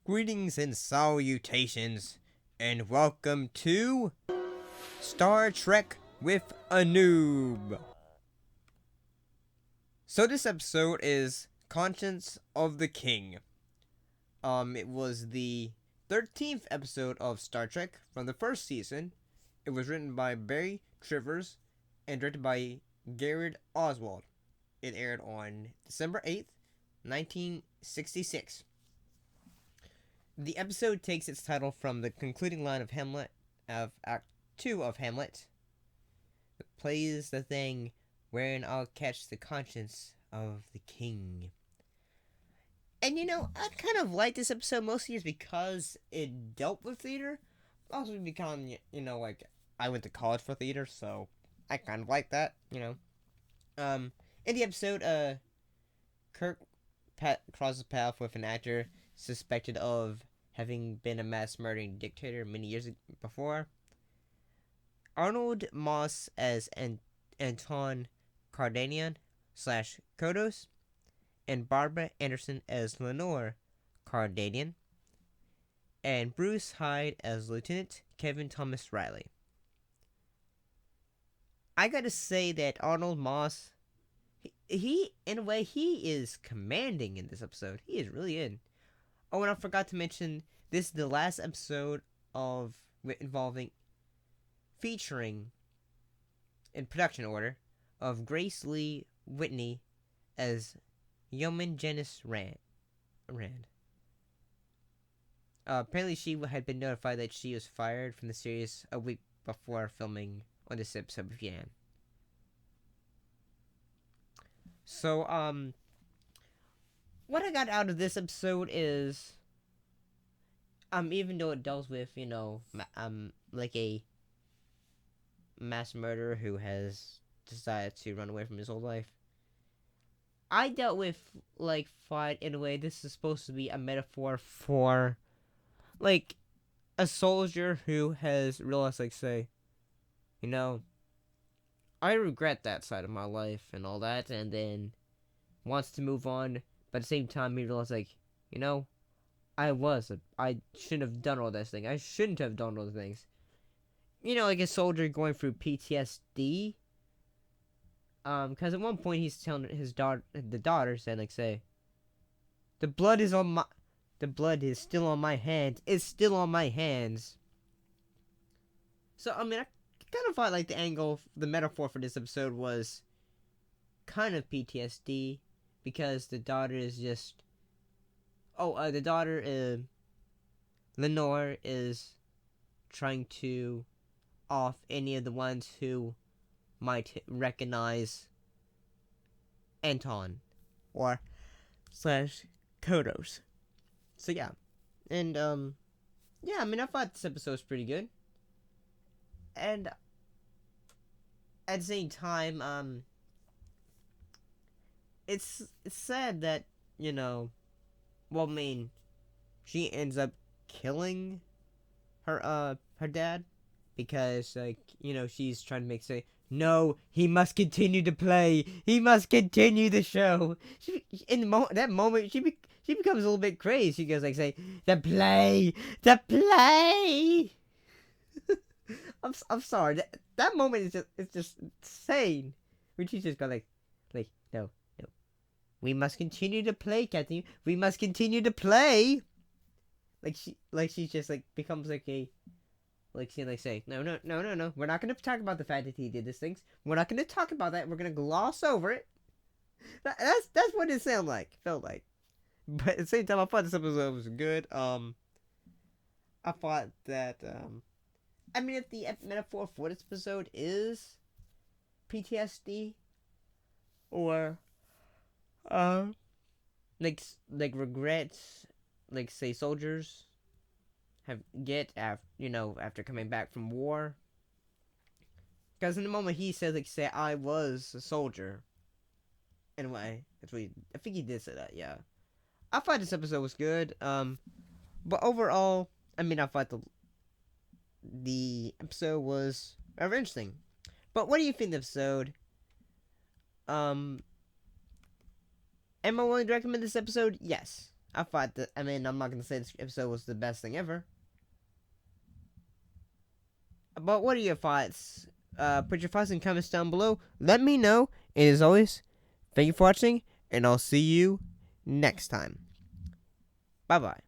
Greetings and salutations, and welcome to Star Trek with a Noob. So this episode is Conscience of the King. It was the 13th episode of Star Trek from the first season. It was written by Barry Trivers and directed by Garrett Oswald. It aired on December 8th, 1966. The episode takes its title from the concluding line of Act 2 of Hamlet. It plays the thing wherein I'll catch the conscience of the king. And I kind of like this episode mostly just because it dealt with theater. Also because, I went to college for theater, so I kind of like that, In the episode, Kirk crosses path with an actor suspected of having been a mass murdering dictator many years before. Arnold Moss as Anton Cardanian / Kodos, and Barbara Anderson as Lenore Cardanian, and Bruce Hyde as Lieutenant Kevin Thomas Riley. I gotta say that Arnold Moss, he in a way, he is commanding in this episode. He is really in. Oh, and I forgot to mention, this is the last episode featuring, in production order, of Grace Lee Whitney as Yeoman Janice Rand. Apparently she had been notified that she was fired from the series a week before filming on this episode began. So, what I got out of this episode is, even though it deals with, like a mass murderer who has decided to run away from his old life, I dealt with, fight in a way. This is supposed to be a metaphor for, a soldier who has realized, I regret that side of my life and all that, and then wants to move on, but at the same time he realized, I shouldn't have done all this thing. I shouldn't have done all the things. Like a soldier going through PTSD. Because at one point he's telling the daughter, saying, the blood is still on my hands. It's still on my hands. So, I kind of thought, the metaphor for this episode was kind of PTSD, because the daughter is just, the daughter, Lenore, is trying to off any of the ones who might recognize Anton or / Kodos. So yeah. And I thought this episode was pretty good. And at the same time, it's sad that, she ends up killing her dad, because she's trying to say, no, he must continue to play. He must continue the show. That moment, she becomes a little bit crazy. She goes the play. I'm sorry. That moment is just insane. When she's just got no. We must continue to play, Captain. We must continue to play. She just becomes a. Say, no. We're not going to talk about the fact that he did these things. We're not going to talk about that. We're going to gloss over it. That's what it felt like. But at the same time, I thought this episode was good. I thought that, if the metaphor for this episode is PTSD, or, regrets, say soldiers after coming back from war. Because in the moment he says, I was a soldier. Anyway, I think he did say that, yeah. I thought this episode was good. But overall, I thought the episode was very interesting. But what do you think of the episode? Am I willing to recommend this episode? Yes. I thought that. I mean, I'm not gonna say this episode was the best thing ever. But what are your thoughts? Put your thoughts in comments down below. Let me know. And as always, thank you for watching, and I'll see you next time. Bye bye.